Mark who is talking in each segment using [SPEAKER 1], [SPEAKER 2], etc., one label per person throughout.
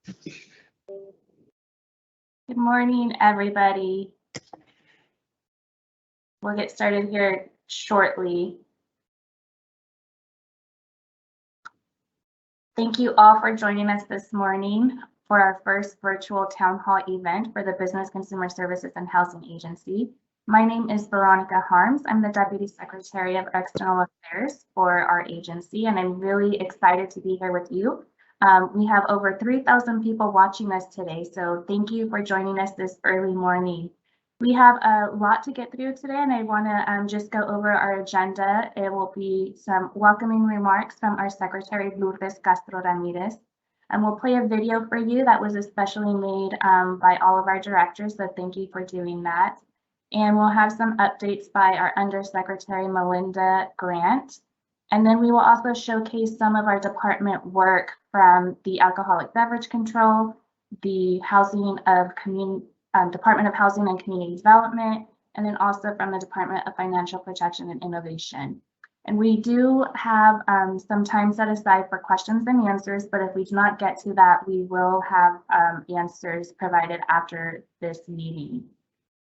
[SPEAKER 1] Good morning, everybody. We'll get started here shortly. Thank you all for joining us this morning for our first virtual town hall event for the Business Consumer Services and Housing Agency. My name is Veronica Harms. I'm the Deputy Secretary of External Affairs for our agency, and I'm really excited to be here with you. We have over 3,000 people watching us today, so thank you for joining us this early morning. We have a lot to get through today, and I want to just go over our agenda. It will be some welcoming remarks from our Secretary, Lourdes Castro Ramirez, and we'll play a video for you that was especially made by all of our directors, so thank you for doing that. And we'll have some updates by our Undersecretary, Melinda Grant. And then we will also showcase some of our department work from the Alcoholic Beverage Control, the Department of Housing and Community Development, and then also from the Department of Financial Protection and Innovation. And we do have some time set aside for questions and answers, but if we do not get to that, we will have answers provided after this meeting.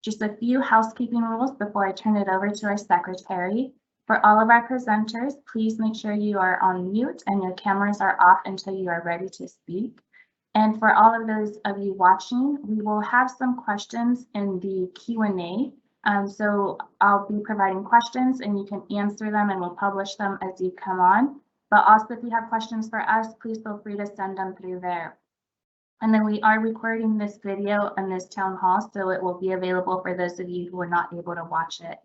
[SPEAKER 1] Just a few housekeeping rules before I turn it over to our secretary. For all of our presenters, please make sure you are on mute and your cameras are off until you are ready to speak. And for all of those of you watching, we will have some questions in the Q&A. So I'll be providing questions and you can answer them and we'll publish them as you come on. But also if you have questions for us, please feel free to send them through there. And then we are recording this video and this town hall, so it will be available for those of you who are not able to watch it.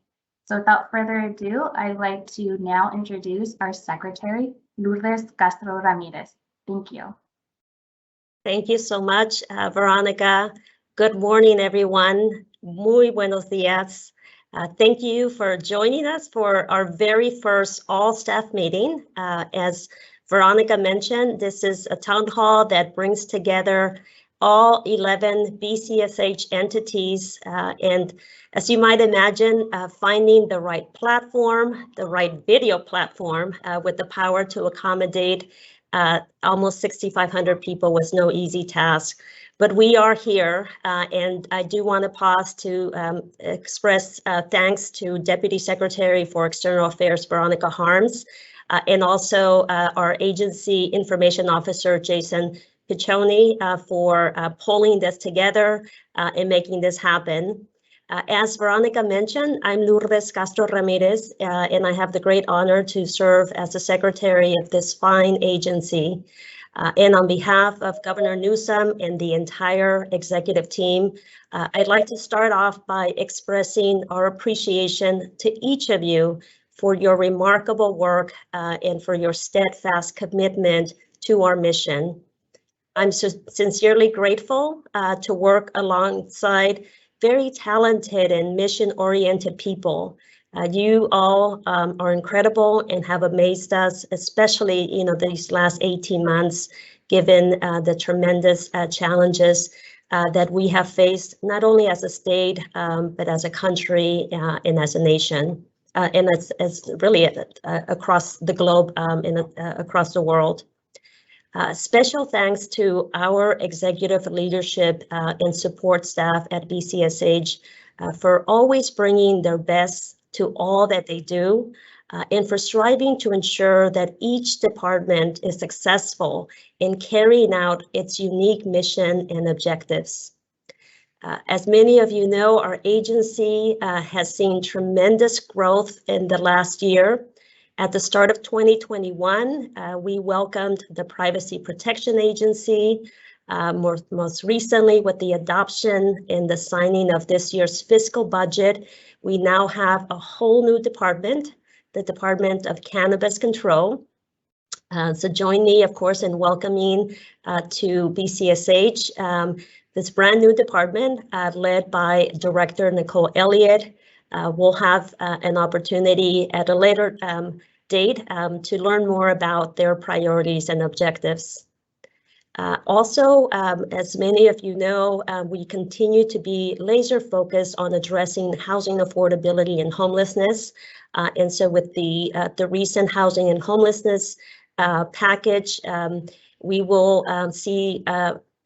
[SPEAKER 1] So without further ado, I'd like to now introduce our Secretary, Lourdes Castro Ramirez. Thank you.
[SPEAKER 2] Thank you so much, Veronica. Good morning, everyone. Muy buenos días. Thank you for joining us for our very first all-staff meeting. As Veronica mentioned, this is a town hall that brings together all 11 BCSH entities. And as you might imagine, finding the right platform, the right video platform with the power to accommodate almost 6,500 people was no easy task. But we are here, and I do want to pause to express thanks to Deputy Secretary for External Affairs, Veronica Harms, and also our agency information officer, Jason Piccioni, for pulling this together and making this happen. As Veronica mentioned, I'm Lourdes Castro Ramirez, and I have the great honor to serve as the secretary of this fine agency. And on behalf of Governor Newsom and the entire executive team, I'd like to start off by expressing our appreciation to each of you for your remarkable work and for your steadfast commitment to our mission. I'm sincerely grateful to work alongside very talented and mission-oriented people. You all are incredible and have amazed us, especially these last 18 months, given the tremendous challenges that we have faced, not only as a state, but as a country and as a nation. And as really across the globe and across the world. Special thanks to our executive leadership and support staff at BCSH for always bringing their best to all that they do and for striving to ensure that each department is successful in carrying out its unique mission and objectives. As many of you know, our agency has seen tremendous growth in the last year. At the start of 2021, we welcomed the Privacy Protection Agency. Most recently, with the adoption and the signing of this year's fiscal budget, we now have a whole new department, the Department of Cannabis Control. So join me, of course, in welcoming to BCSH this brand new department led by Director Nicole Elliott. We'll have an opportunity at a later date to learn more about their priorities and objectives. Also, as many of you know, we continue to be laser focused on addressing housing affordability and homelessness. And so with the recent housing and homelessness package, we will see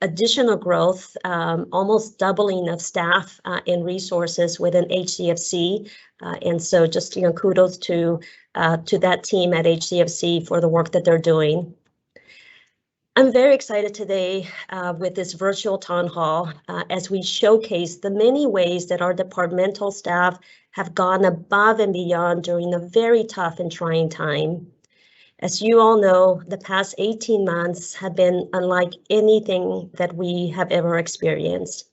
[SPEAKER 2] additional growth, almost doubling of staff and resources within HCFC. And so just, kudos to that team at HCFC for the work that they're doing. I'm very excited today with this virtual town hall as we showcase the many ways that our departmental staff have gone above and beyond during a very tough and trying time. As you all know, the past 18 months have been unlike anything that we have ever experienced.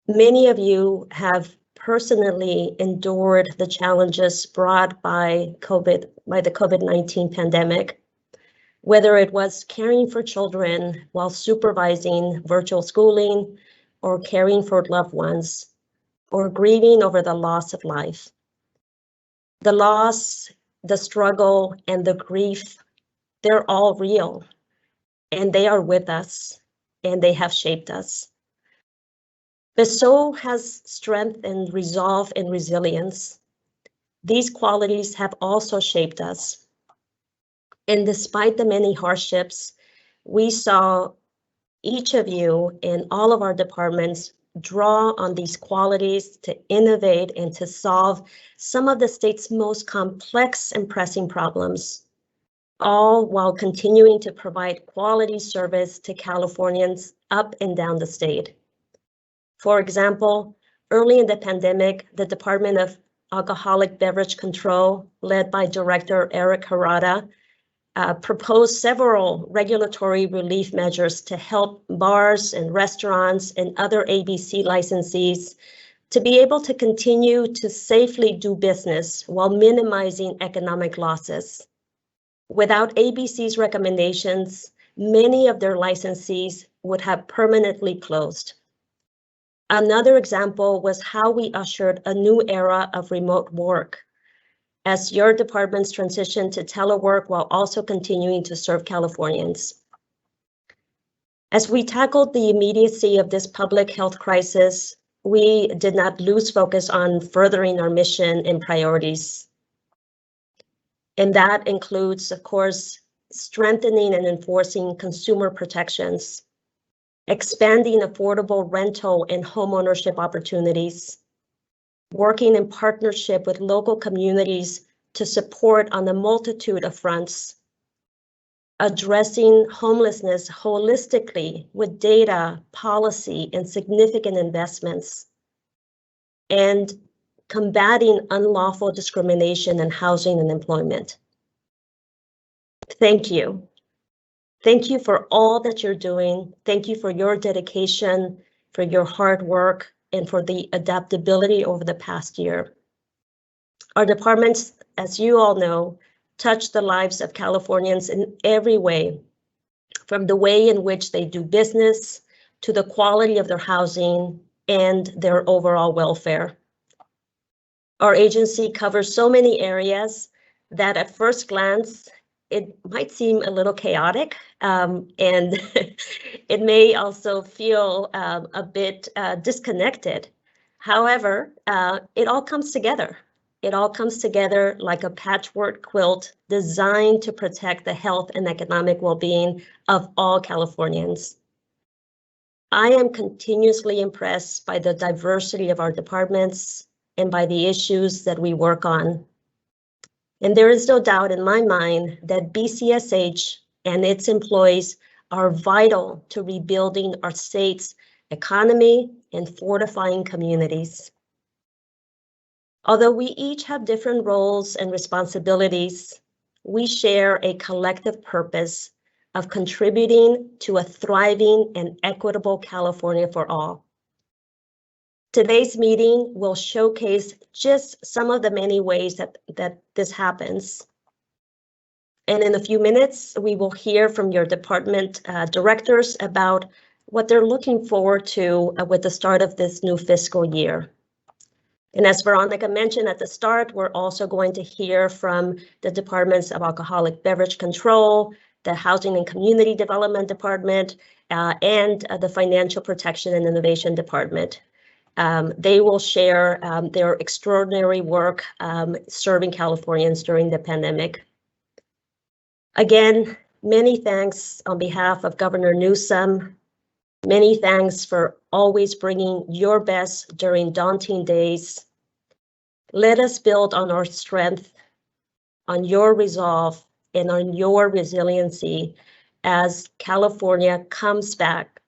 [SPEAKER 2] Many of you have personally endured the challenges brought by the COVID-19 pandemic, whether it was caring for children while supervising virtual schooling, or caring for loved ones, or grieving over the loss of life. The loss, the struggle, and the grief, they're all real, and they are with us, and they have shaped us. But so has strength and resolve and resilience. These qualities have also shaped us. And despite the many hardships, we saw each of you in all of our departments draw on these qualities to innovate and to solve some of the state's most complex and pressing problems, all while continuing to provide quality service to Californians up and down the state. For example, early in the pandemic, the Department of Alcoholic Beverage Control, led by Director Eric Harada, proposed several regulatory relief measures to help bars and restaurants and other ABC licensees to be able to continue to safely do business while minimizing economic losses. Without ABC's recommendations, many of their licensees would have permanently closed. Another example was how we ushered a new era of remote work, as your departments transition to telework while also continuing to serve Californians. As we tackled the immediacy of this public health crisis, we did not lose focus on furthering our mission and priorities. And that includes, of course, strengthening and enforcing consumer protections, expanding affordable rental and homeownership opportunities, working in partnership with local communities to support on a multitude of fronts, addressing homelessness holistically with data, policy, and significant investments, and combating unlawful discrimination in housing and employment. Thank you. Thank you for all that you're doing. Thank you for your dedication, for your hard work, and for the adaptability over the past year. Our departments, as you all know, touch the lives of Californians in every way, from the way in which they do business to the quality of their housing and their overall welfare. Our agency covers so many areas that at first glance, it might seem a little chaotic, and it may also feel a bit disconnected. However, it all comes together. It all comes together like a patchwork quilt designed to protect the health and economic well-being of all Californians. I am continuously impressed by the diversity of our departments and by the issues that we work on. And there is no doubt in my mind that BCSH and its employees are vital to rebuilding our state's economy and fortifying communities. Although we each have different roles and responsibilities, we share a collective purpose of contributing to a thriving and equitable California for all. Today's meeting will showcase just some of the many ways that this happens. And in a few minutes, we will hear from your department directors about what they're looking forward to with the start of this new fiscal year. And as Veronica mentioned at the start, we're also going to hear from the departments of Alcoholic Beverage Control, the Housing and Community Development Department, and the Financial Protection and Innovation Department. They will share their extraordinary work serving Californians during the pandemic. Again, many thanks on behalf of Governor Newsom, Many thanks for always bringing your best during daunting days. Let us build on our strength, on your resolve, and on your resiliency as California comes back,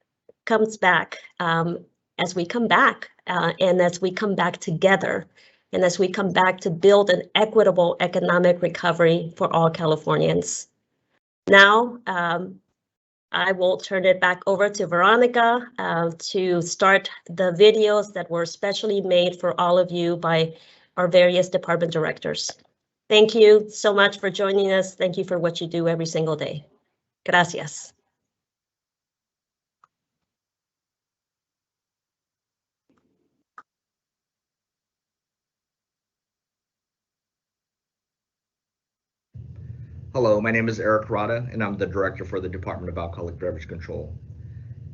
[SPEAKER 2] as we come back, and as we come back together, and as we come back to build an equitable economic recovery for all Californians. Now, I will turn it back over to Veronica to start the videos that were specially made for all of you by our various department directors. Thank you so much for joining us. Thank you for what you do every single day. Gracias.
[SPEAKER 3] Hello, my name is Eric Rada, and I'm the Director for the Department of Alcoholic Beverage Control.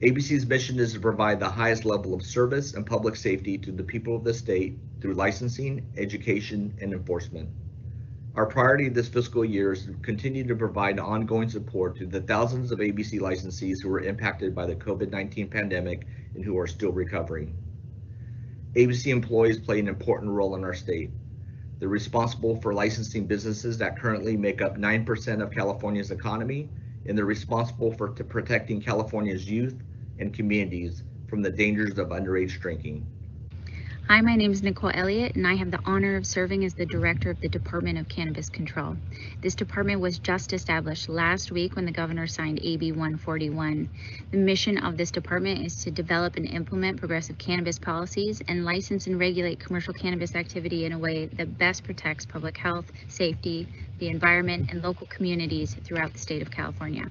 [SPEAKER 3] ABC's mission is to provide the highest level of service and public safety to the people of the state through licensing, education, and enforcement. Our priority this fiscal year is to continue to provide ongoing support to the thousands of ABC licensees who were impacted by the COVID-19 pandemic and who are still recovering. ABC employees play an important role in our state. They're responsible for licensing businesses that currently make up 9% of California's economy, and they're responsible for protecting California's youth and communities from the dangers of underage drinking.
[SPEAKER 4] Hi, my name is Nicole Elliott, and I have the honor of serving as the Director of the Department of Cannabis Control. This department was just established last week when the Governor signed AB 141. The mission of this department is to develop and implement progressive cannabis policies and license and regulate commercial cannabis activity in a way that best protects public health, safety, the environment, and local communities throughout the state of California.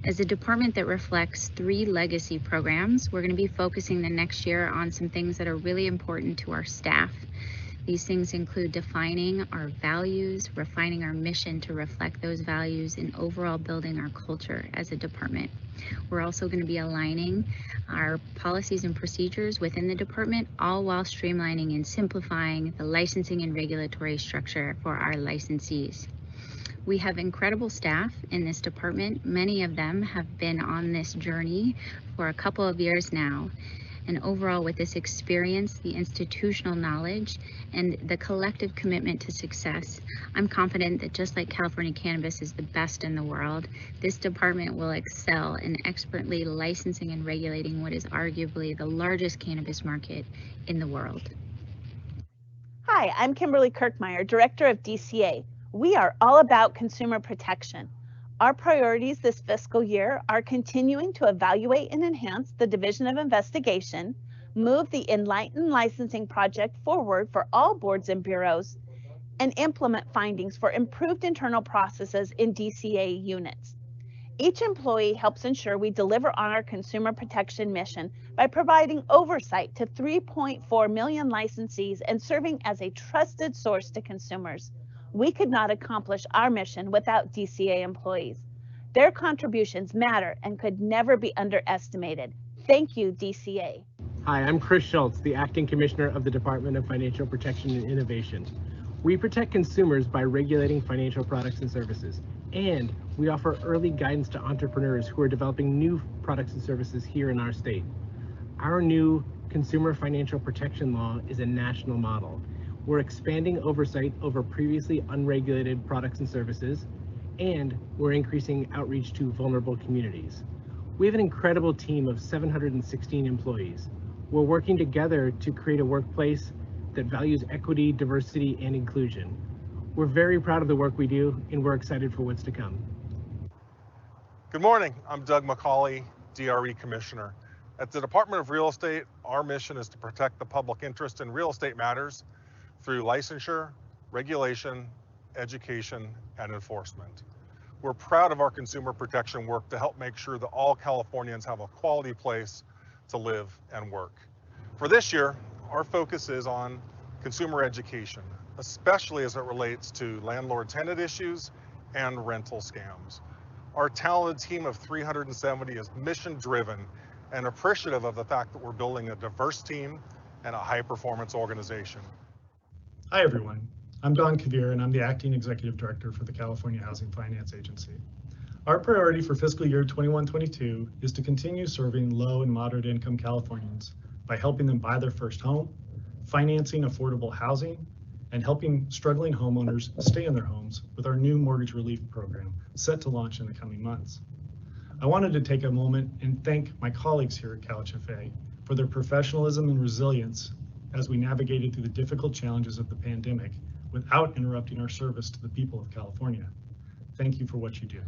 [SPEAKER 4] As a department that reflects 3 legacy programs, we're going to be focusing the next year on some things that are really important to our staff. These things include defining our values, refining our mission to reflect those values, and overall building our culture as a department. We're also going to be aligning our policies and procedures within the department, all while streamlining and simplifying the licensing and regulatory structure for our licensees. We have incredible staff in this department. Many of them have been on this journey for a couple of years now. And overall, with this experience, the institutional knowledge, and the collective commitment to success, I'm confident that just like California Cannabis is the best in the world, this department will excel in expertly licensing and regulating what is arguably the largest cannabis market in the world.
[SPEAKER 5] Hi, I'm Kimberly Kirkmeyer, Director of DCA. We are all about consumer protection. Our priorities this fiscal year are continuing to evaluate and enhance the Division of Investigation, move the Enlighten licensing project forward for all boards and bureaus, and implement findings for improved internal processes in DCA units. Each employee helps ensure we deliver on our consumer protection mission by providing oversight to 3.4 million licensees and serving as a trusted source to consumers. We could not accomplish our mission without DCA employees. Their contributions matter and could never be underestimated. Thank you, DCA.
[SPEAKER 6] Hi, I'm Chris Schultz, the Acting Commissioner of the Department of Financial Protection and Innovation. We protect consumers by regulating financial products and services, and we offer early guidance to entrepreneurs who are developing new products and services here in our state. Our new Consumer Financial Protection Law is a national model. We're expanding oversight over previously unregulated products and services, and we're increasing outreach to vulnerable communities. We have an incredible team of 716 employees. We're working together to create a workplace that values equity, diversity, and inclusion. We're very proud of the work we do, and we're excited for what's to come.
[SPEAKER 7] Good morning, I'm Doug McCauley, DRE Commissioner. At the Department of Real Estate, our mission is to protect the public interest in real estate matters through licensure, regulation, education, and enforcement. We're proud of our consumer protection work to help make sure that all Californians have a quality place to live and work. For this year, our focus is on consumer education, especially as it relates to landlord-tenant issues and rental scams. Our talented team of 370 is mission-driven and appreciative of the fact that we're building a diverse team and a high-performance organization.
[SPEAKER 8] Hi everyone, I'm Don Kavir and I'm the Acting Executive Director for the California Housing Finance Agency. Our priority for fiscal year 21-22 is to continue serving low and moderate income Californians by helping them buy their first home, financing affordable housing, and helping struggling homeowners stay in their homes with our new mortgage relief program set to launch in the coming months. I wanted to take a moment and thank my colleagues here at CalHFA for their professionalism and resilience as we navigated through the difficult challenges of the pandemic without interrupting our service to the people of California. Thank you for what you do.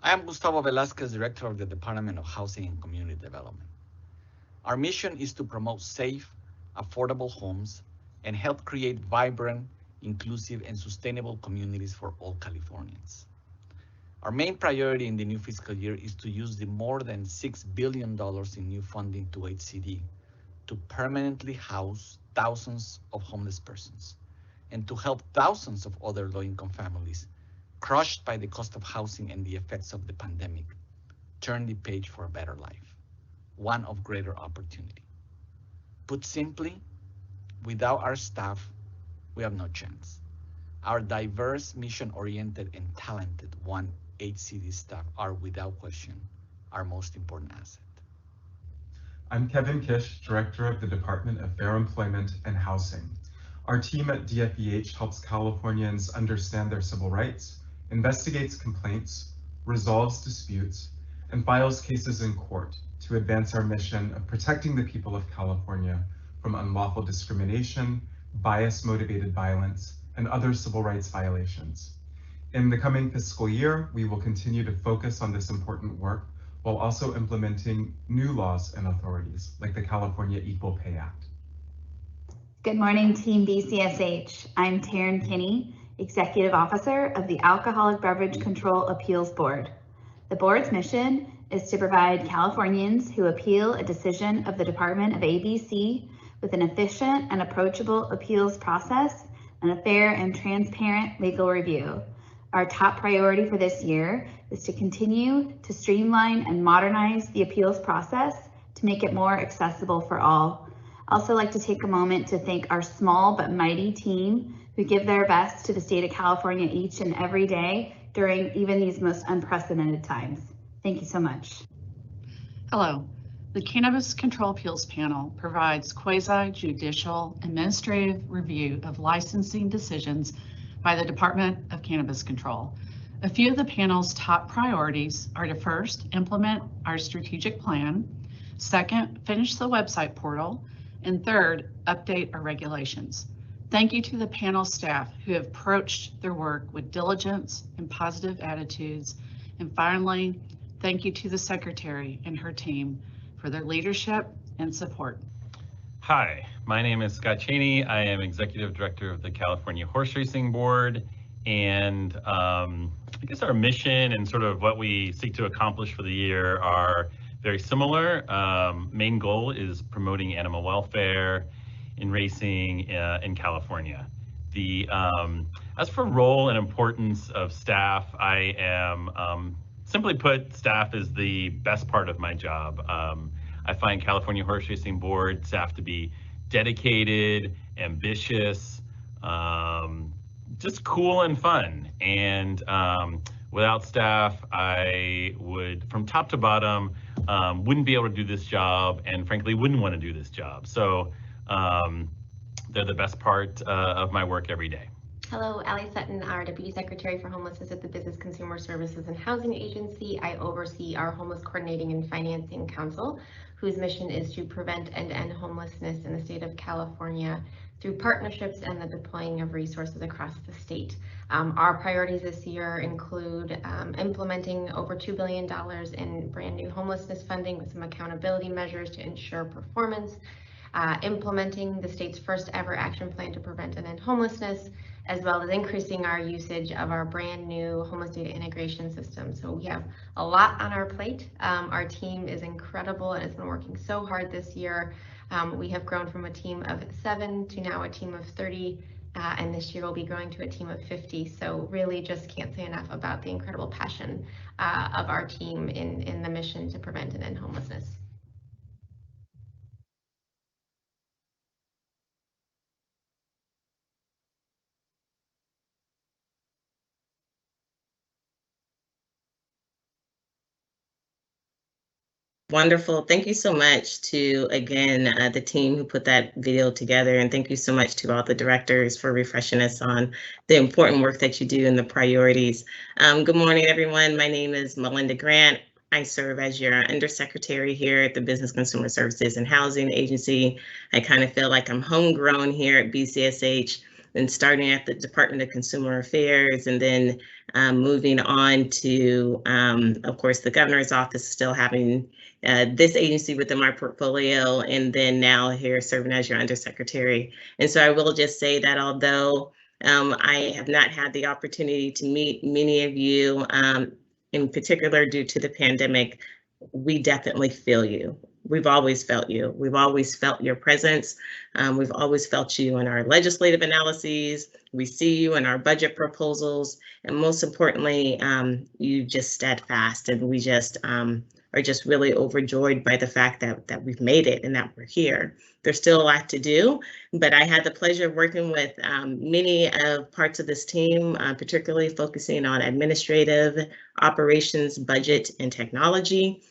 [SPEAKER 9] I am Gustavo Velasquez, Director of the Department of Housing and Community Development. Our mission is to promote safe, affordable homes and help create vibrant, inclusive, and sustainable communities for all Californians. Our main priority in the new fiscal year is to use the more than $6 billion in new funding to HCD to permanently house thousands of homeless persons and to help thousands of other low-income families crushed by the cost of housing and the effects of the pandemic turn the page for a better life, one of greater opportunity. Put simply, without our staff, we have no chance. Our diverse, mission-oriented, and talented One HCD staff are, without question, our most important asset.
[SPEAKER 10] I'm Kevin Kish, Director of the Department of Fair Employment and Housing. Our team at DFPI helps Californians understand their civil rights, investigates complaints, resolves disputes, and files cases in court to advance our mission of protecting the people of California from unlawful discrimination, bias-motivated violence, and other civil rights violations. In the coming fiscal year, we will continue to focus on this important work while also implementing new laws and authorities like the California Equal Pay Act.
[SPEAKER 11] Good morning, Team BCSH. I'm Taryn Kinney, Executive Officer of the Alcoholic Beverage Control Appeals Board. The board's mission is to provide Californians who appeal a decision of the Department of ABC with an efficient and approachable appeals process and a fair and transparent legal review. Our top priority for this year is to continue to streamline and modernize the appeals process to make it more accessible for all. I also like to take a moment to thank our small but mighty team who give their best to the state of California each and every day during even these most unprecedented times. Thank you so much.
[SPEAKER 12] Hello. The Cannabis Control Appeals Panel provides quasi-judicial administrative review of licensing decisions by the Department of Cannabis Control. A few of the panel's top priorities are to first, implement our strategic plan, second, finish the website portal, and third, update our regulations. Thank you to the panel staff who have approached their work with diligence and positive attitudes. And finally, thank you to the Secretary and her team for their leadership and support.
[SPEAKER 13] Hi, my name is Scott Cheney. I am Executive Director of the California Horse Racing Board. And I guess our mission and sort of what we seek to accomplish for the year are very similar. Main goal is promoting animal welfare in racing in California. As for role and importance of staff, I am, simply put, staff is the best part of my job. I find California Horse Racing Board staff to be dedicated, ambitious, just cool and fun. And without staff, I would, from top to bottom, wouldn't be able to do this job, and frankly, wouldn't want to do this job. So they're the best part of my work every day.
[SPEAKER 14] Hello, Allie Sutton, our Deputy Secretary for Homelessness at the Business Consumer Services and Housing Agency. I oversee our Homeless Coordinating and Financing Council, whose mission is to prevent and end homelessness in the state of California through partnerships and the deploying of resources across the state. Our priorities this year include implementing over $2 billion in brand new homelessness funding with some accountability measures to ensure performance, implementing the state's first ever action plan to prevent and end homelessness, as well as increasing our usage of our brand new homeless data integration system. So we have a lot on our plate. Our team is incredible and has been working so hard this year. We have grown from a team of 7 to now a team of 30, and this year we'll be growing to a team of 50. So really just can't say enough about the incredible passion of our team in the mission to prevent and end homelessness.
[SPEAKER 15] Wonderful. Thank you so much to, again, the team who put that video together. And thank you so much to all the directors for refreshing us on the important work that you do and the priorities. Good morning, everyone. My name is Melinda Grant. I serve as your undersecretary here at the Business Consumer Services and Housing Agency. I kind of feel like I'm homegrown here at BCSH, and starting at the Department of Consumer Affairs, and then moving on to, of course, the governor's office, still having this agency within my portfolio, and then now here serving as your undersecretary. And so I will just say that although I have not had the opportunity to meet many of you, in particular due to the pandemic, we definitely feel you. We've always felt you. We've always felt your presence. We've always felt you in our legislative analyses. We see you in our budget proposals. And most importantly, you just steadfast, and we just are just really overjoyed by the fact that we've made it and that we're here. There's still a lot to do, but I had the pleasure of working with many of parts of this team, particularly focusing on administrative, operations, budget, and technology.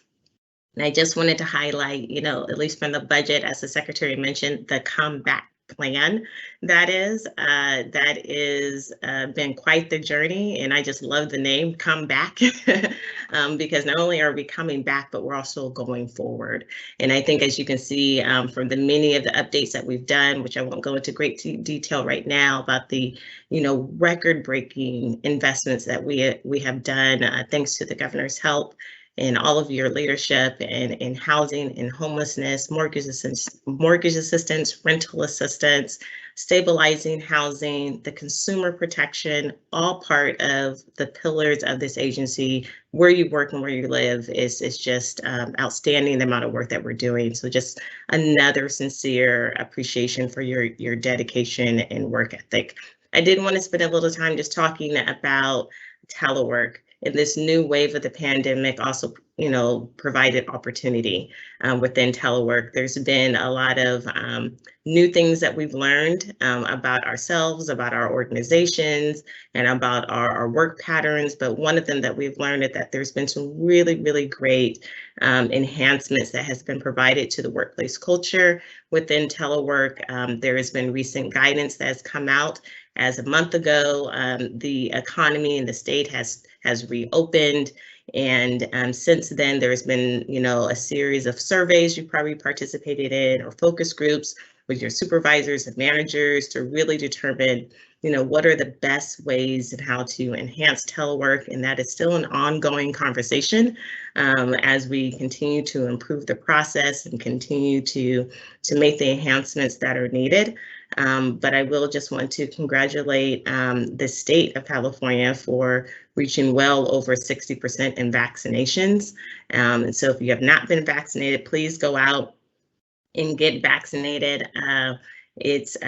[SPEAKER 15] And I just wanted to highlight, at least from the budget, as the secretary mentioned, the comeback plan that is been quite the journey, and I just love the name Come Back because not only are we coming back, but we're also going forward. And I think, as you can see from the many of the updates that we've done, which I won't go into great detail right now, about the record-breaking investments that we have done thanks to the governor's help and all of your leadership in housing and homelessness, mortgage assistance, rental assistance, stabilizing housing, the consumer protection, all part of the pillars of this agency. Where you work and where you live is just outstanding, the amount of work that we're doing. So just another sincere appreciation for your dedication and work ethic. I did want to spend a little time just talking about telework. And this new wave of the pandemic also, provided opportunity within telework. There's been a lot of new things that we've learned about ourselves, about our organizations, and about our work patterns. But one of them that we've learned is that there's been some really, really great enhancements that has been provided to the workplace culture within telework. There has been recent guidance that has come out. As a month ago, the economy in the state has reopened, and since then there's been a series of surveys you probably participated in, or focus groups with your supervisors and managers to really determine what are the best ways and how to enhance telework. And that is still an ongoing conversation as we continue to improve the process and continue to make the enhancements that are needed. But I will just want to congratulate the state of California for reaching well over 60% in vaccinations. And so if you have not been vaccinated, please go out and get vaccinated. It's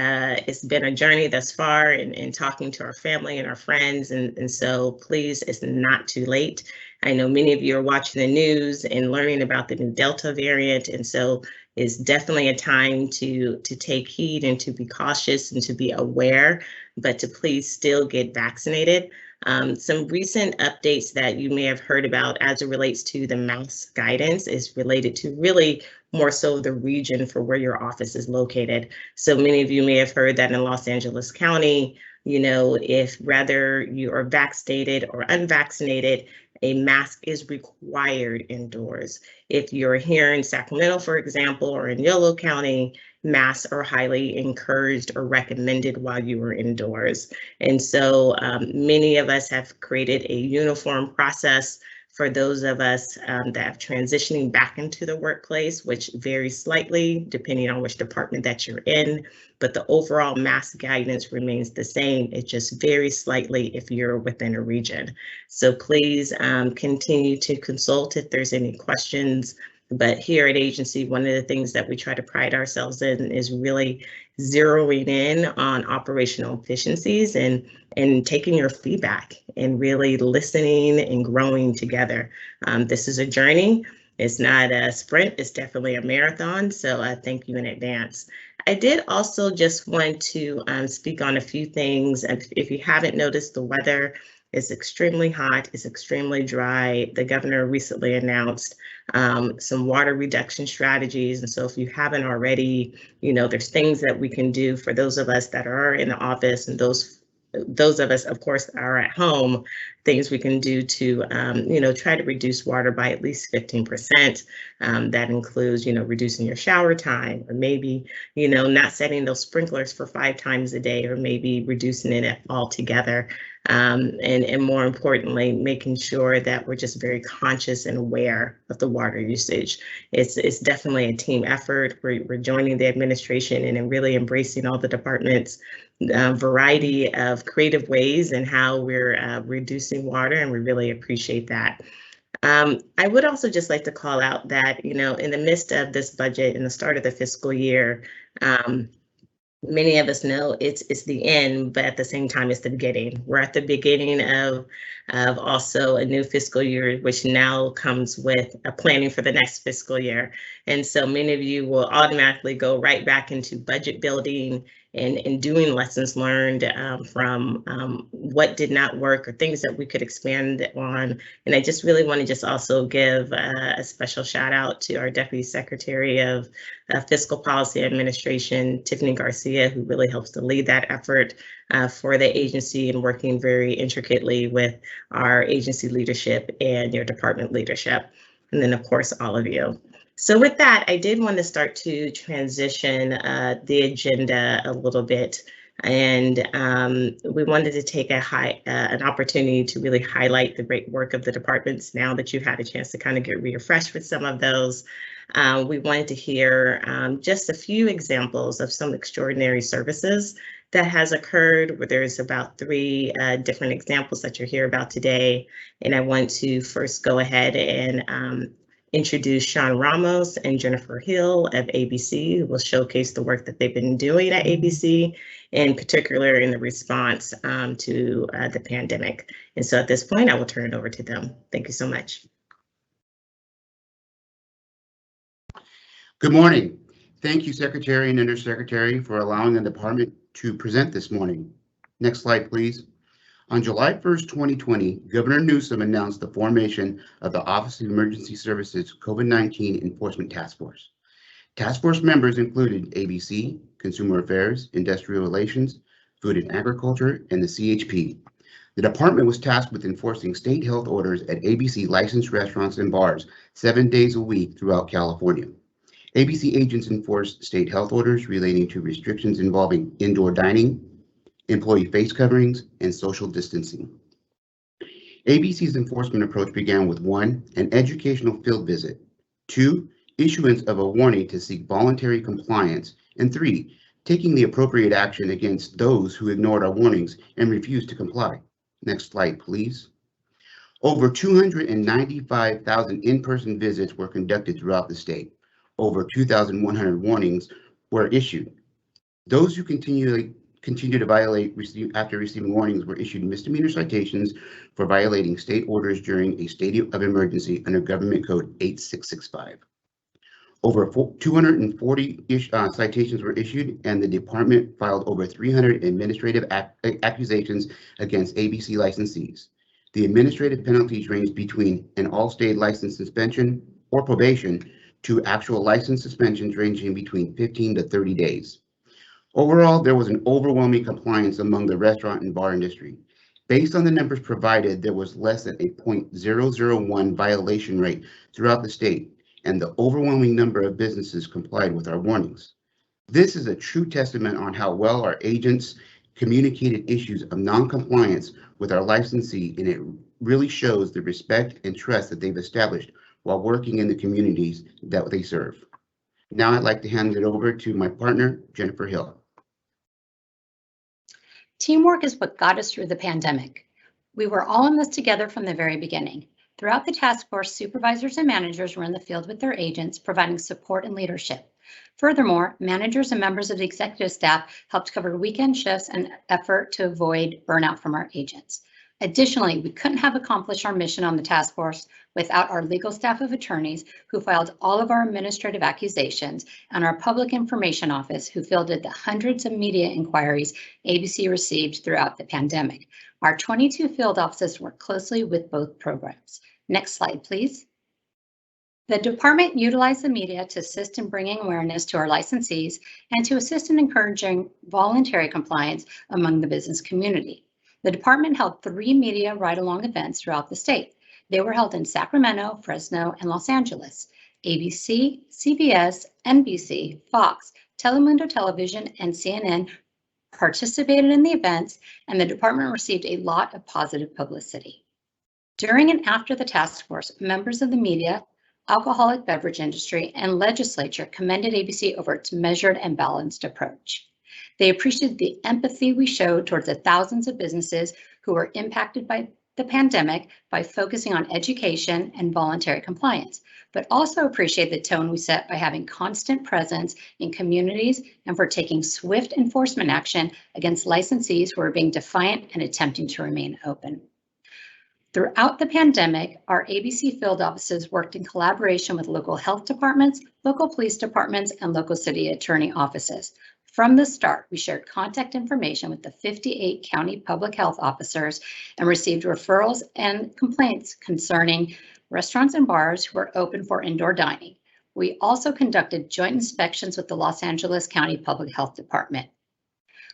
[SPEAKER 15] been a journey thus far in talking to our family and our friends. And so please, it's not too late. I know many of you are watching the news and learning about the new Delta variant. And so it's definitely a time to take heed and to be cautious and to be aware, but to please still get vaccinated. Some recent updates that you may have heard about as it relates to the mask guidance is related to really more so the region for where your office is located. So many of you may have heard that in Los Angeles County, if rather you are vaccinated or unvaccinated, a mask is required indoors. If you're here in Sacramento, for example, or in Yolo County, masks are highly encouraged or recommended while you are indoors. And so many of us have created a uniform process for those of us that have transitioning back into the workplace, which varies slightly depending on which department that you're in, but the overall mask guidance remains the same. It just varies slightly if you're within a region. So please continue to consult if there's any questions. But here at agency, one of the things that we try to pride ourselves in is really zeroing in on operational efficiencies and taking your feedback and really listening and growing together. This is a journey. It's not a sprint, it's definitely a marathon. So thank you in advance. I did also just want to speak on a few things. If you haven't noticed, the weather It's extremely hot, it's extremely dry. The governor recently announced some water reduction strategies. And so if you haven't already, there's things that we can do for those of us that are in the office and those of us, of course, are at home, things we can do to, try to reduce water by at least 15%. That includes, reducing your shower time, or maybe, not setting those sprinklers for 5 times a day, or maybe reducing it altogether. And more importantly, making sure that we're just very conscious and aware of the water usage. It's definitely a team effort. We're joining the administration and really embracing all the departments' variety of creative ways and how we're reducing water, and we really appreciate that. I would also just like to call out that, in the midst of this budget and the start of the fiscal year, many of us know it's the end, but at the same time, it's the beginning. We're at the beginning of also a new fiscal year, which now comes with a planning for the next fiscal year. And so many of you will automatically go right back into budget building and doing lessons learned from what did not work or things that we could expand on. And I just really want to just also give a special shout out to our Deputy Secretary of Fiscal Policy Administration, Tiffany Garcia, who really helps to lead that effort for the agency and working very intricately with our agency leadership and your department leadership. And then of course, all of you. So with that, I did want to start to transition the agenda a little bit, and we wanted to take an opportunity to really highlight the great work of the departments now that you've had a chance to kind of get refreshed with some of those. We wanted to hear just a few examples of some extraordinary services that has occurred, where there's about 3 different examples that you'll hear about today. And I want to first go ahead and introduce Sean Ramos and Jennifer Hill of ABC, who will showcase the work that they've been doing at ABC, in particular in the response to the pandemic. And so at this point, I will turn it over to them. Thank you so much.
[SPEAKER 16] Good morning. Thank you, Secretary and Undersecretary, for allowing the department to present this morning. Next slide, please. On July 1st, 2020, Governor Newsom announced the formation of the Office of Emergency Services COVID-19 Enforcement Task Force. Task Force members included ABC, Consumer Affairs, Industrial Relations, Food and Agriculture, and the CHP. The department was tasked with enforcing state health orders at ABC licensed restaurants and bars 7 days a week throughout California. ABC agents enforced state health orders relating to restrictions involving indoor dining, employee face coverings, and social distancing. ABC's enforcement approach began with 1, an educational field visit, 2, issuance of a warning to seek voluntary compliance, and 3, taking the appropriate action against those who ignored our warnings and refused to comply. Next slide, please. Over 295,000 in-person visits were conducted throughout the state. Over 2,100 warnings were issued. Those who continue to violate after receiving warnings were issued misdemeanor citations for violating state orders during a state of emergency under Government Code 8665. Over 240 citations were issued, and the department filed over 300 administrative accusations against ABC licensees. The administrative penalties range between an all-state license suspension or probation to actual license suspensions ranging between 15 to 30 days. Overall, there was an overwhelming compliance among the restaurant and bar industry. Based on the numbers provided, there was less than a 0.001 violation rate throughout the state, and the overwhelming number of businesses complied with our warnings. This is a true testament on how well our agents communicated issues of non-compliance with our licensee, and it really shows the respect and trust that they've established while working in the communities that they serve. Now I'd like to hand it over to my partner, Jennifer Hill.
[SPEAKER 17] Teamwork is what got us through the pandemic. We were all in this together from the very beginning. Throughout the task force, supervisors and managers were in the field with their agents, providing support and leadership. Furthermore, managers and members of the executive staff helped cover weekend shifts and effort to avoid burnout from our agents. Additionally, we couldn't have accomplished our mission on the task force without our legal staff of attorneys who filed all of our administrative accusations, and our public information office who fielded the hundreds of media inquiries ABC received throughout the pandemic. Our 22 field offices work closely with both programs. Next slide, please. The department utilized the media to assist in bringing awareness to our licensees and to assist in encouraging voluntary compliance among the business community. The department held 3 media ride-along events throughout the state. They were held in Sacramento, Fresno, and Los Angeles. ABC, CBS, NBC, Fox, Telemundo Television, and CNN participated in the events, and the department received a lot of positive publicity. During and after the task force, members of the media, alcoholic beverage industry, and legislature commended ABC over its measured and balanced approach. They appreciated the empathy we showed towards the thousands of businesses who were impacted by the pandemic by focusing on education and voluntary compliance, but also appreciate the tone we set by having constant presence in communities and for taking swift enforcement action against licensees who are being defiant and attempting to remain open. Throughout the pandemic, our ABC field offices worked in collaboration with local health departments, local police departments, and local city attorney offices. From the start, we shared contact information with the 58 county public health officers and received referrals and complaints concerning restaurants and bars who were open for indoor dining. We also conducted joint inspections with the Los Angeles County Public Health Department.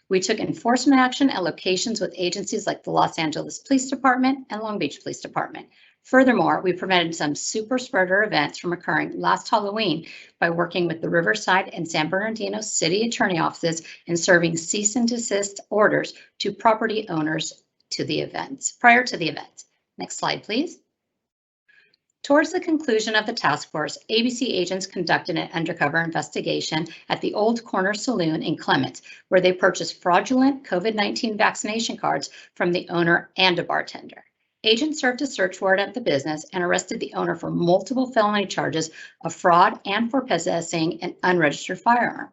[SPEAKER 17] We took enforcement action at locations with agencies like the Los Angeles Police Department and Long Beach Police Department. Furthermore, we prevented some super spreader events from occurring last Halloween by working with the Riverside and San Bernardino City Attorney offices and serving cease and desist orders to property owners to the events, prior to the event. Next slide, please. Towards the conclusion of the task force, ABC agents conducted an undercover investigation at the Old Corner Saloon in Clements, where they purchased fraudulent COVID-19 vaccination cards from the owner and a bartender. Agents served a search warrant at the business and arrested the owner for multiple felony charges of fraud and for possessing an unregistered firearm.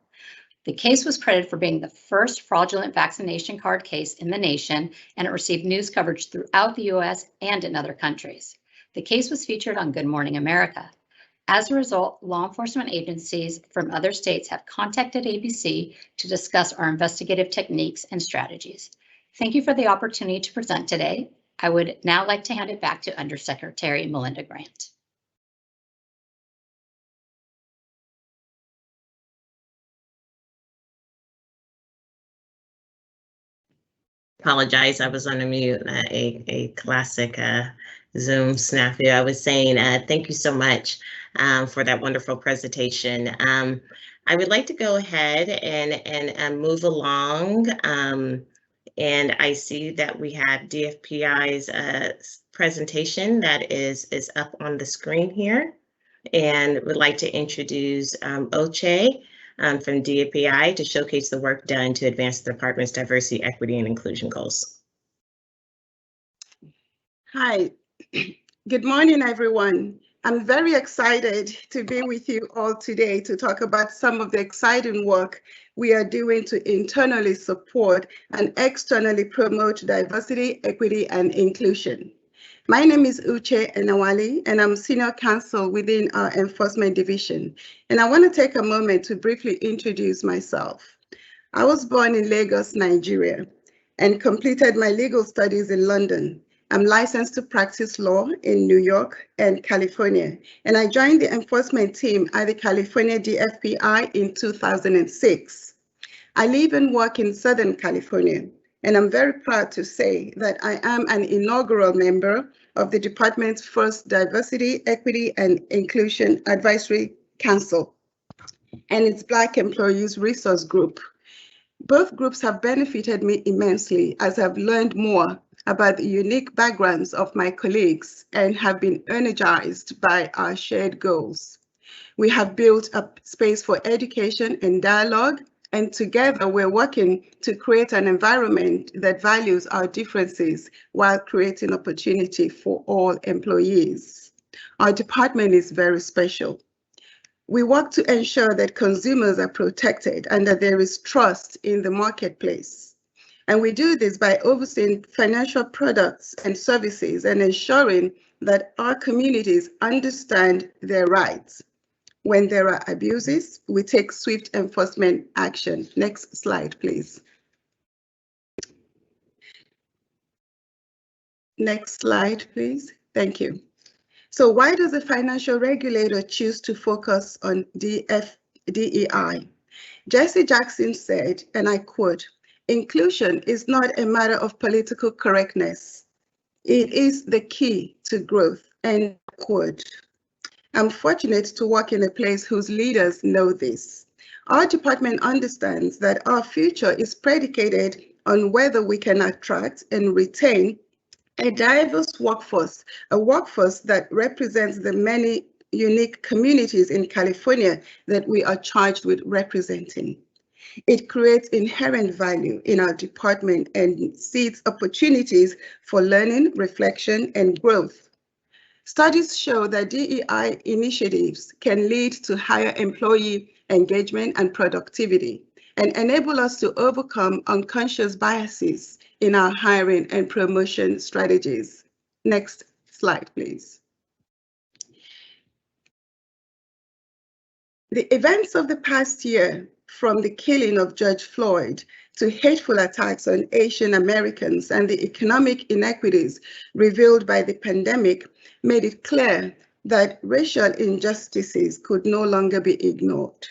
[SPEAKER 17] The case was credited for being the first fraudulent vaccination card case in the nation, and it received news coverage throughout the U.S. and in other countries. The case was featured on Good Morning America. As a result, law enforcement agencies from other states have contacted ABC to discuss our investigative techniques and strategies. Thank you for the opportunity to present today. I would now like to hand it back to Undersecretary Melinda Grant.
[SPEAKER 15] Apologize, I was on a mute, a classic Zoom snafu. I was saying thank you so much for that wonderful presentation. I would like to go ahead and move along. And I see that we have DFPI's presentation that is up on the screen here, and would like to introduce Oche from DEPI to showcase the work done to advance the department's diversity, equity, and inclusion goals.
[SPEAKER 18] Hi, good morning, everyone. I'm very excited to be with you all today to talk about some of the exciting work we are doing to internally support and externally promote diversity, equity, and inclusion. My name is Uche Enawali, and I'm Senior Counsel within our Enforcement Division. And I want to take a moment to briefly introduce myself. I was born in Lagos, Nigeria, and completed my legal studies in London. I'm licensed to practice law in New York and California, and I joined the enforcement team at the California DFPI in 2006. I live and work in Southern California, and I'm very proud to say that I am an inaugural member of the department's first Diversity, Equity, and Inclusion Advisory Council and its Black Employees Resource Group. Both groups have benefited me immensely as I've learned more about the unique backgrounds of my colleagues and have been energized by our shared goals. We have built a space for education and dialogue, and together we're working to create an environment that values our differences while creating opportunity for all employees. Our department is very special. We work to ensure that consumers are protected and that there is trust in the marketplace. And we do this by overseeing financial products and services and ensuring that our communities understand their rights. When there are abuses, we take swift enforcement action. Next slide, please. Next slide, please. Thank you. So why does a financial regulator choose to focus on DEI? Jesse Jackson said, and I quote, "Inclusion is not a matter of political correctness. It is the key to growth," end quote. I'm fortunate to work in a place whose leaders know this. Our department understands that our future is predicated on whether we can attract and retain a diverse workforce, a workforce that represents the many unique communities in California that we are charged with representing. It creates inherent value in our department and seeds opportunities for learning, reflection, and growth. Studies show that DEI initiatives can lead to higher employee engagement and productivity and enable us to overcome unconscious biases in our hiring and promotion strategies. Next slide, please. The events of the past year, from the killing of George Floyd to hateful attacks on Asian Americans and the economic inequities revealed by the pandemic, made it clear that racial injustices could no longer be ignored.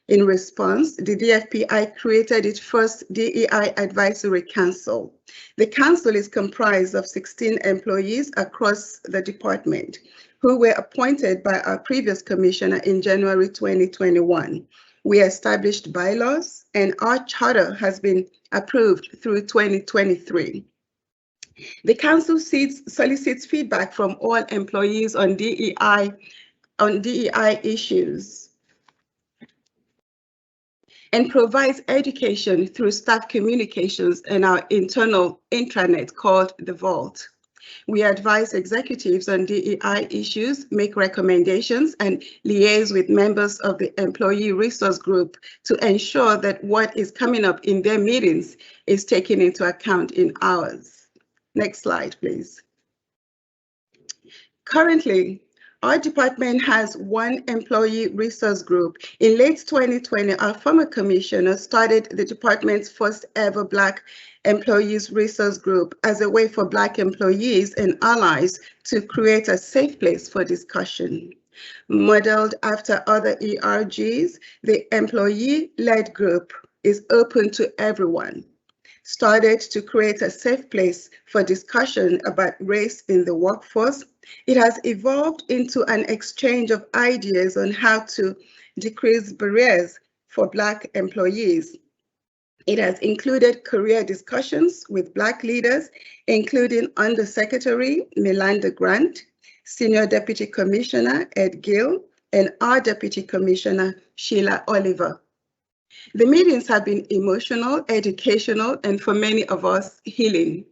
[SPEAKER 18] In response, the DFPI created its first DEI Advisory Council. The council is comprised of 16 employees across the department who were appointed by our previous commissioner in January 2021. We established bylaws and our charter has been approved through 2023. The council solicits feedback from all employees on DEI issues and provides education through staff communications and our internal intranet called The Vault. We advise executives on DEI issues, make recommendations, and liaise with members of the employee resource group to ensure that what is coming up in their meetings is taken into account in ours. Next slide, please. Currently, our department has one employee resource group. In late 2020, our former commissioner started the department's first ever Black Employees Resource Group as a way for Black employees and allies to create a safe place for discussion. Modeled after other ERGs, the employee-led group is open to everyone. Started to create a safe place for discussion about race in the workforce, it has evolved into an exchange of ideas on how to decrease barriers for Black employees. It has included career discussions with Black leaders, including Undersecretary Milanda Grant, Senior Deputy Commissioner Ed Gill, and our Deputy Commissioner Sheila Oliver. The meetings have been emotional, educational, and for many of us, healing.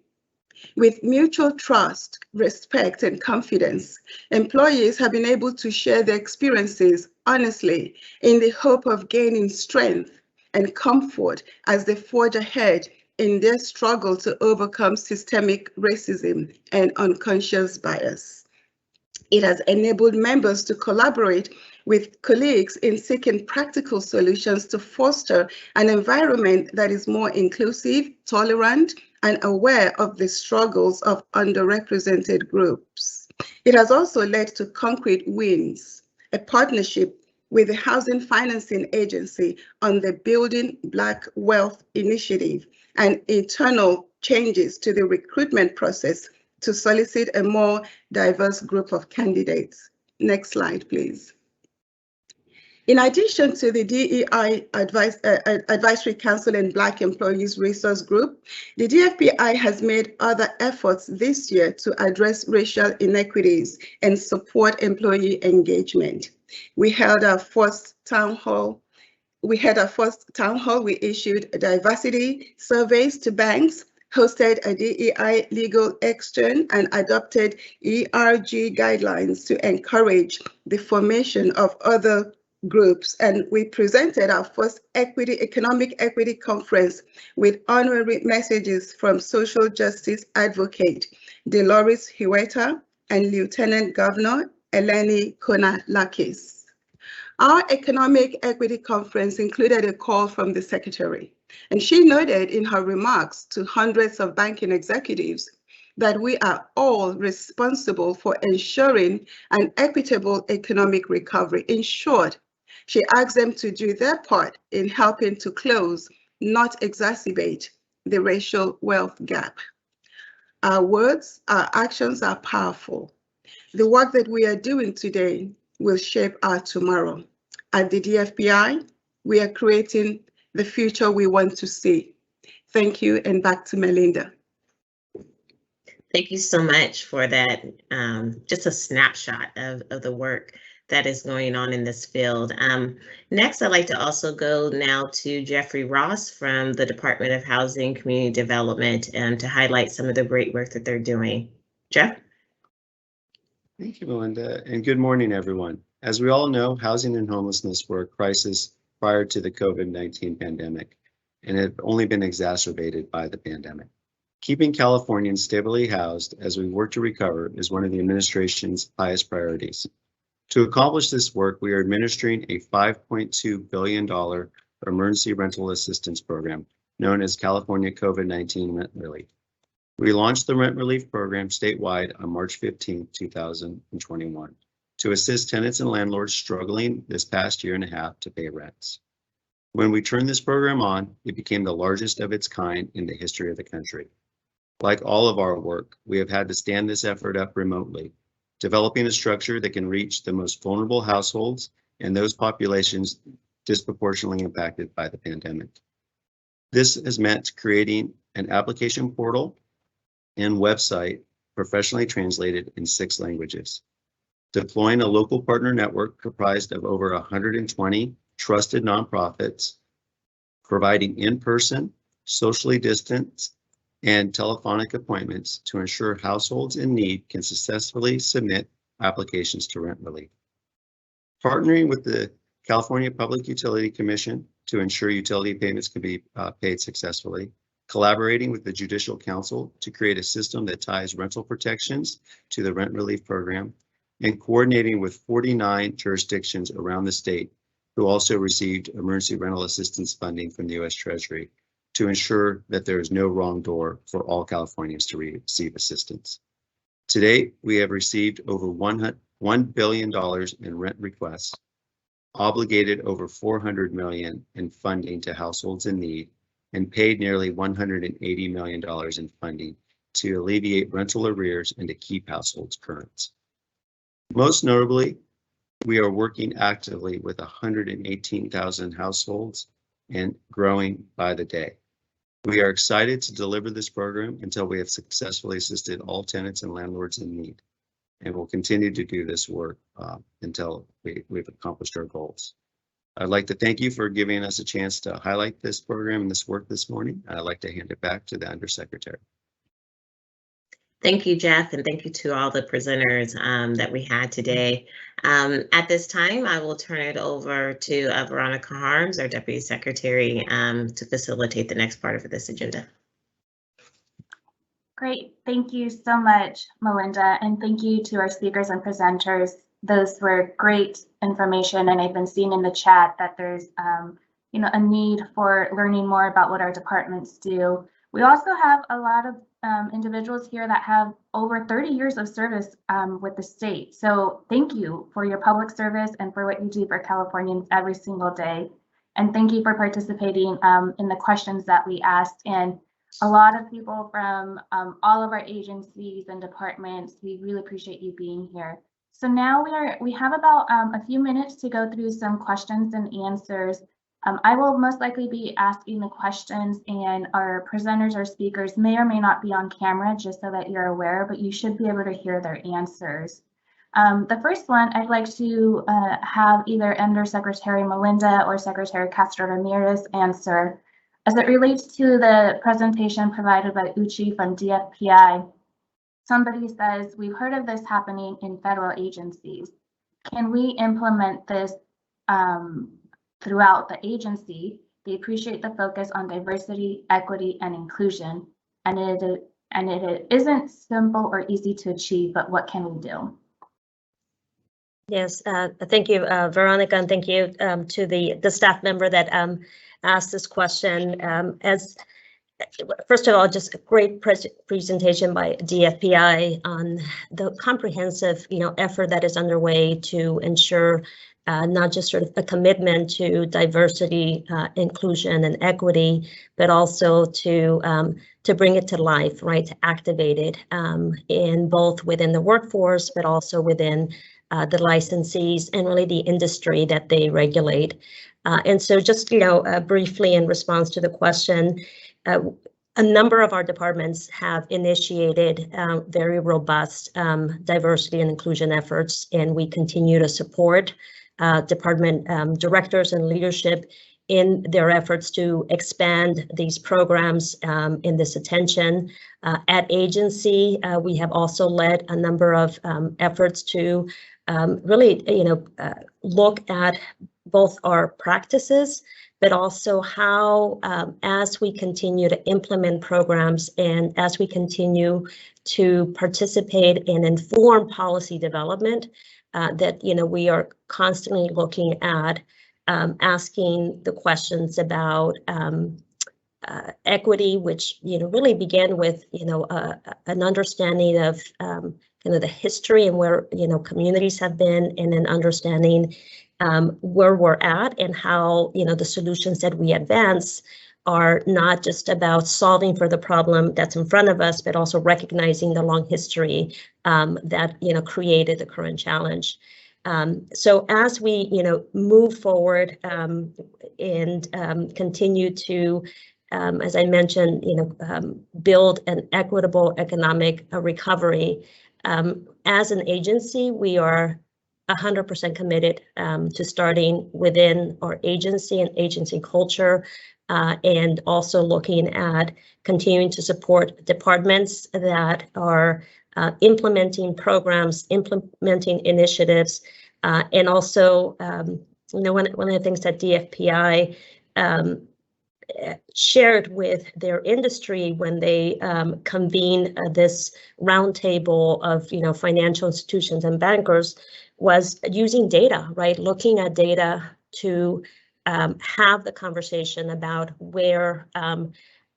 [SPEAKER 18] With mutual trust, respect, and confidence, employees have been able to share their experiences honestly in the hope of gaining strength and comfort as they forge ahead in their struggle to overcome systemic racism and unconscious bias. It has enabled members to collaborate with colleagues in seeking practical solutions to foster an environment that is more inclusive, tolerant, and aware of the struggles of underrepresented groups. It has also led to concrete wins, a partnership with the Housing Financing Agency on the Building Black Wealth Initiative, and internal changes to the recruitment process to solicit a more diverse group of candidates. Next slide, please. In addition to the DEI Advisory Council and Black Employees Resource Group, the DFPI has made other efforts this year to address racial inequities and support employee engagement. We held our first town hall. We issued diversity surveys to banks, hosted a DEI legal exchange, and adopted ERG guidelines to encourage the formation of other groups. And we presented our first economic equity conference with honorary messages from social justice advocate Dolores Huerta and Lieutenant Governor Eleni Konalakis. Our economic equity conference included a call from the secretary, and she noted in her remarks to hundreds of banking executives that we are all responsible for ensuring an equitable economic recovery. In short, she asks them to do their part in helping to close, not exacerbate, the racial wealth gap. Our words, our actions are powerful. The work that we are doing today will shape our tomorrow. At the DFPI, we are creating the future we want to see. Thank you, and back to Melinda.
[SPEAKER 15] Thank you so much for that, just a snapshot of the work that is going on in this field. Next, I'd like to also go now to Jeffrey Ross from the Department of Housing Community Development to highlight some of the great work that they're doing. Jeff?
[SPEAKER 19] Thank you, Melinda, and good morning, everyone. As we all know, housing and homelessness were a crisis prior to the COVID-19 pandemic, and have only been exacerbated by the pandemic. Keeping Californians stably housed as we work to recover is one of the administration's highest priorities. To accomplish this work, we are administering a $5.2 billion emergency rental assistance program known as California COVID-19 Rent Relief. We launched the Rent Relief Program statewide on March 15, 2021, to assist tenants and landlords struggling this past year and a half to pay rents. When we turned this program on, it became the largest of its kind in the history of the country. Like all of our work, we have had to stand this effort up remotely, developing a structure that can reach the most vulnerable households and those populations disproportionately impacted by the pandemic. This has meant creating an application portal and website professionally translated in 6 languages, deploying a local partner network comprised of over 120 trusted nonprofits, providing in-person, socially distanced, and telephonic appointments to ensure households in need can successfully submit applications to rent relief. Partnering with the California Public Utility Commission to ensure utility payments can be paid successfully, collaborating with the Judicial Council to create a system that ties rental protections to the rent relief program, and coordinating with 49 jurisdictions around the state who also received emergency rental assistance funding from the U.S. Treasury to ensure that there is no wrong door for all Californians to receive assistance. To date, we have received over $1 billion in rent requests, obligated over $400 million in funding to households in need, and paid nearly $180 million in funding to alleviate rental arrears and to keep households current. Most notably, we are working actively with 118,000 households and growing by the day. We are excited to deliver this program until we have successfully assisted all tenants and landlords in need, and we'll continue to do this work until we've accomplished our goals. I'd like to thank you for giving us a chance to highlight this program and this work this morning. I'd like to hand it back to the Undersecretary.
[SPEAKER 15] Thank you, Jeff, and thank you to all the presenters that we had today. At this time, I will turn it over to Veronica Harms, our Deputy Secretary, to facilitate the next part of this agenda.
[SPEAKER 1] Great, thank you so much, Melinda, and thank you to our speakers and presenters. Those were great information, and I've been seeing in the chat that there's a need for learning more about what our departments do. We also have a lot of individuals here that have over 30 years of service with the state. So thank you for your public service and for what you do for Californians every single day. And thank you for participating in the questions that we asked. And a lot of people from all of our agencies and departments, we really appreciate you being here. So now we have about a few minutes to go through some questions and answers. I will most likely be asking the questions, and our presenters or speakers may or may not be on camera, just so that you're aware, but you should be able to hear their answers. The first one, I'd like to have either Undersecretary Melinda or Secretary Castro Ramirez answer. As it relates to the presentation provided by Uchi from DFPI, somebody says, we've heard of this happening in federal agencies. Can we implement this throughout the agency? They appreciate the focus on diversity, equity, and inclusion, and it isn't simple or easy to achieve, but what can we do?
[SPEAKER 2] Yes, thank you, Veronica, and thank you to the staff member that asked this question. As first of all, just a great presentation by DFPI on the comprehensive, effort that is underway to ensure not just sort of a commitment to diversity, inclusion, and equity, but also to bring it to life, right? To activate it in both within the workforce, but also within the licensees and really the industry that they regulate. And so just, briefly in response to the question, a number of our departments have initiated very robust diversity and inclusion efforts, and we continue to support department directors and leadership in their efforts to expand these programs in this attention. At agency, we have also led a number of efforts to really, look at both our practices, but also how, as we continue to implement programs and as we continue to participate and inform policy development, that we are constantly looking at asking the questions about equity, which really began with an understanding of the history and where communities have been, and an understanding where we're at and how the solutions that we advance are not just about solving for the problem that's in front of us, but also recognizing the long history that created the current challenge. So as we move forward and continue to, as I mentioned, build an equitable economic recovery, as an agency, we are 100% committed to starting within our agency and agency culture, and also looking at continuing to support departments that are implementing programs, implementing initiatives, and also, one of the things that DFPI shared with their industry when they convened this roundtable of financial institutions and bankers was using data, right? Looking at data to have the conversation about where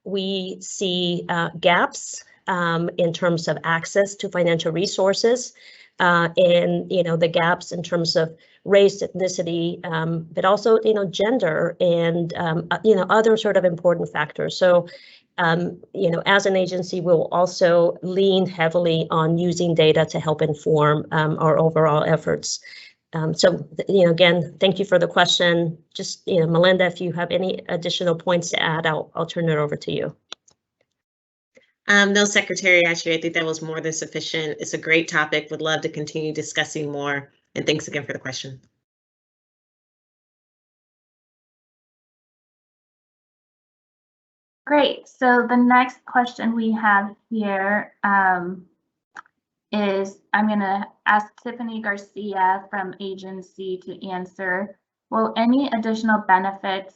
[SPEAKER 2] we see gaps in terms of access to financial resources, and the gaps in terms of race, ethnicity, but also gender and other sort of important factors. So as an agency, we'll also lean heavily on using data to help inform our overall efforts. So again, thank you for the question. Just Melinda, if you have any additional points to add, I'll turn it over to you.
[SPEAKER 15] No, Secretary, actually, I think that was more than sufficient. It's a great topic. Would love to continue discussing more. And thanks again for the question.
[SPEAKER 1] Great. So the next question we have here is, I'm going to ask Tiffany Garcia from agency to answer. Will any additional benefits,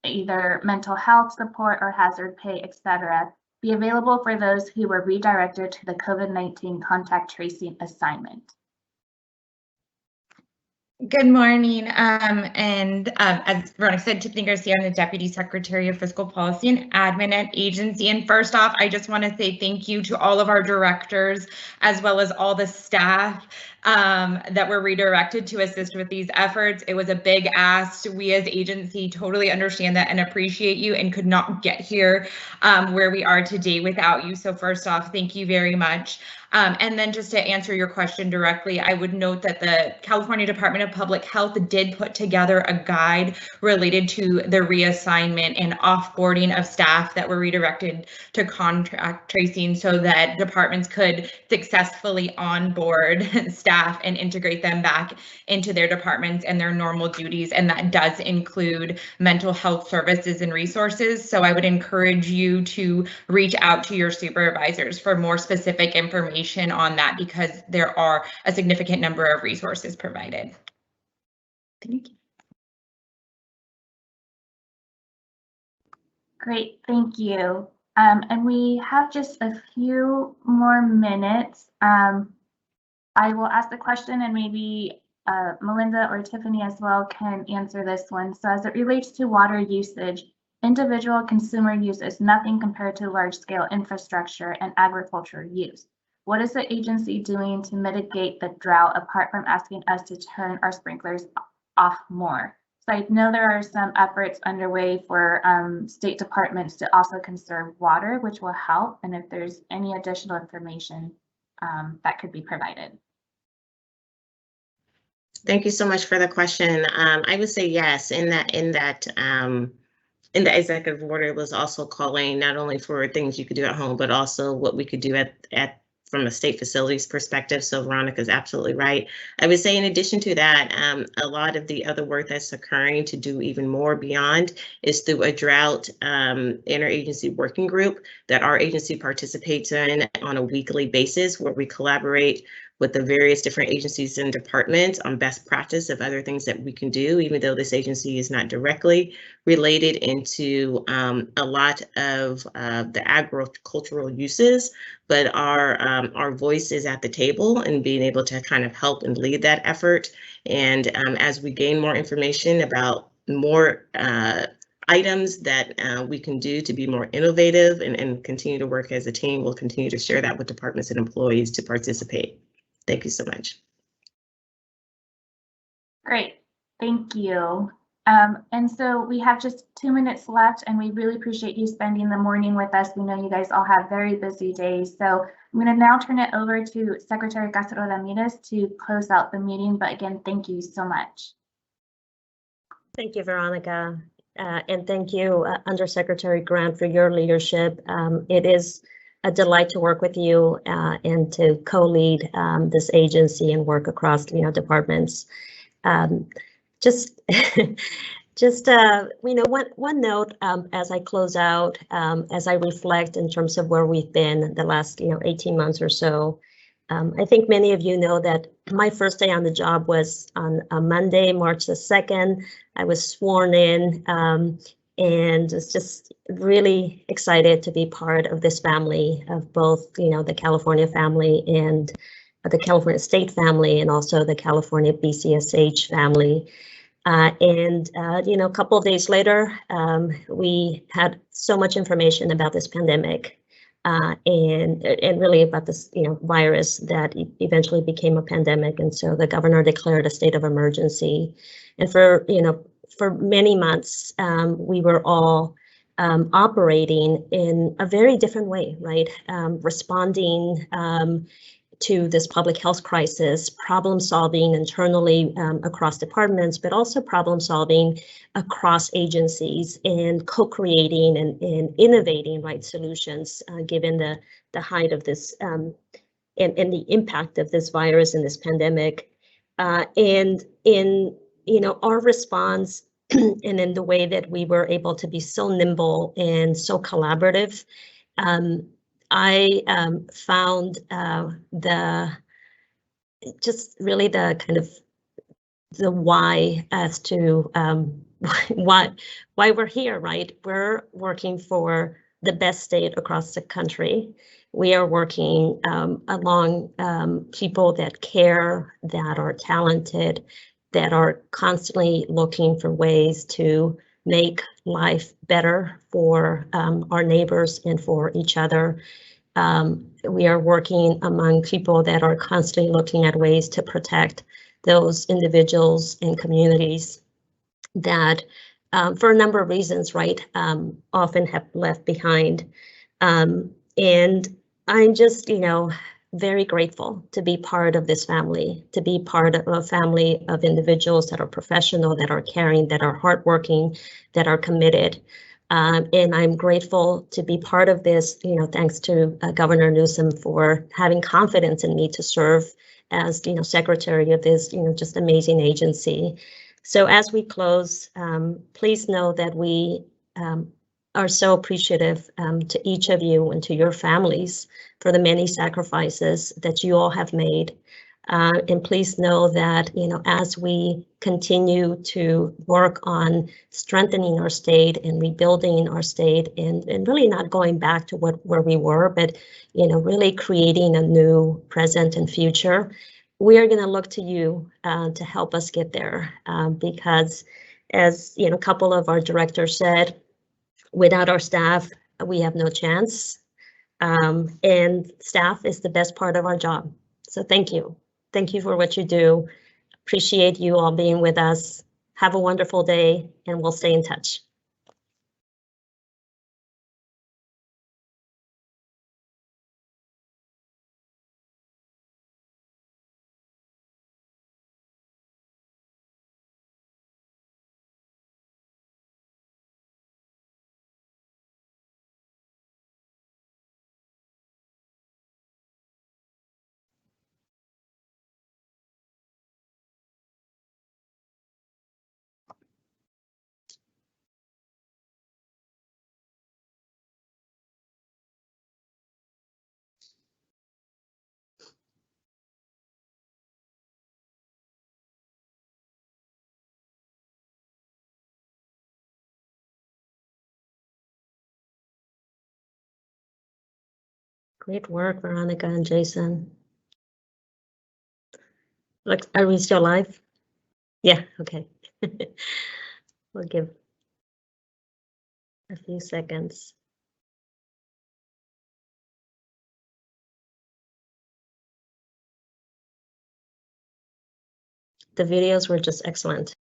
[SPEAKER 1] either mental health support or hazard pay, etc., be available for those who were redirected to the COVID-19 contact tracing assignment?
[SPEAKER 20] Good morning. As Veronica said, Tiffany Garcia, I'm the Deputy Secretary of Fiscal Policy and Admin at agency. And first off, I just want to say thank you to all of our directors, as well as all the staff that were redirected to assist with these efforts. It was a big ask. We as agency totally understand that and appreciate you, and could not get here where we are today without you. So first off, thank you very much. And then just to answer your question directly, I would note that the California Department of Public Health did put together a guide related to the reassignment and offboarding of staff that were redirected to contact tracing, so that departments could successfully onboard staff and integrate them back into their departments and their normal duties. And that does include mental health services and resources. So I would encourage you to reach out to your supervisors for more specific information on that, because there are a significant number of resources provided. Thank you.
[SPEAKER 1] Great, thank you. And we have just a few more minutes. I will ask the question, and maybe Melinda or Tiffany as well can answer this one. So as it relates to water usage, Individual consumer use is nothing compared to large-scale infrastructure and agriculture use. What is the agency doing to mitigate the drought apart from asking us to turn our sprinklers off more? So I know there are some efforts underway for state departments to also conserve water, which will help. And if there's any additional information that could be provided.
[SPEAKER 15] Thank you so much for the question. I would say yes, in the executive order, it was also calling not only for things you could do at home, but also what we could do at from a state facilities perspective. So Veronica's absolutely right. I would say in addition to that, a lot of the other work that's occurring to do even more beyond is through a drought interagency working group that our agency participates in on a weekly basis, where we collaborate with the various different agencies and departments on best practice of other things that we can do, even though this agency is not directly related into a lot of the agricultural uses, but our voice is at the table and being able to kind of help and lead that effort. And as we gain more information about more items that we can do to be more innovative and continue to work as a team, we'll continue to share that with departments and employees to participate. Thank you so much.
[SPEAKER 1] Great, thank you. And so we have just 2 minutes left, and we really appreciate you spending the morning with us. We know you guys all have very busy days. So I'm going to now turn it over to Secretary Castro Ramirez to close out the meeting. But again, thank you so much.
[SPEAKER 2] Thank you, Veronica. And thank you, Undersecretary Grant, for your leadership. It is a delight to work with you and to co-lead this agency and work across, departments. Just one note as I close out, as I reflect in terms of where we've been the last 18 months or so. I think many of you know that my first day on the job was on a Monday, March the 2nd. I was sworn in and was just really excited to be part of this family of both, the California family and the California state family, and also the California BCSH family. A couple of days later, we had so much information about this pandemic and really about this, virus that eventually became a pandemic. And so the governor declared a state of emergency. And for many months, we were all operating in a very different way, right? Responding to this public health crisis, problem solving internally across departments, but also problem solving across agencies and co-creating and innovating right solutions given the height of this and the impact of this virus and this pandemic. And in our response and in the way that we were able to be so nimble and so collaborative, I found just really the kind of the why as to why we're here, right? We're working for the best state across the country. We are working along people that care, that are talented, that are constantly looking for ways to make life better for our neighbors and for each other. We are working among people that are constantly looking at ways to protect those individuals and communities that, for a number of reasons, right, often have left behind. And I'm just, very grateful to be part of this family, to be part of a family of individuals that are professional, that are caring, that are hardworking, that are committed. And I'm grateful to be part of this, thanks to Governor Newsom for having confidence in me to serve as, secretary of this, just amazing agency. So as we close, please know that we are so appreciative to each of you and to your families for the many sacrifices that you all have made. And please know that, as we continue to work on strengthening our state and rebuilding our state and really not going back to where we were, but, really creating a new present and future, we are going to look to you to help us get there because, as a couple of our directors said, Without our staff, we have no chance. And staff is the best part of our job. So thank you. Thank you for what you do. Appreciate you all being with us. Have a wonderful day, and we'll stay in touch. Great work, Veronica and Jason. Look, are we still live? Yeah, okay. We'll give a few seconds. The videos were just excellent.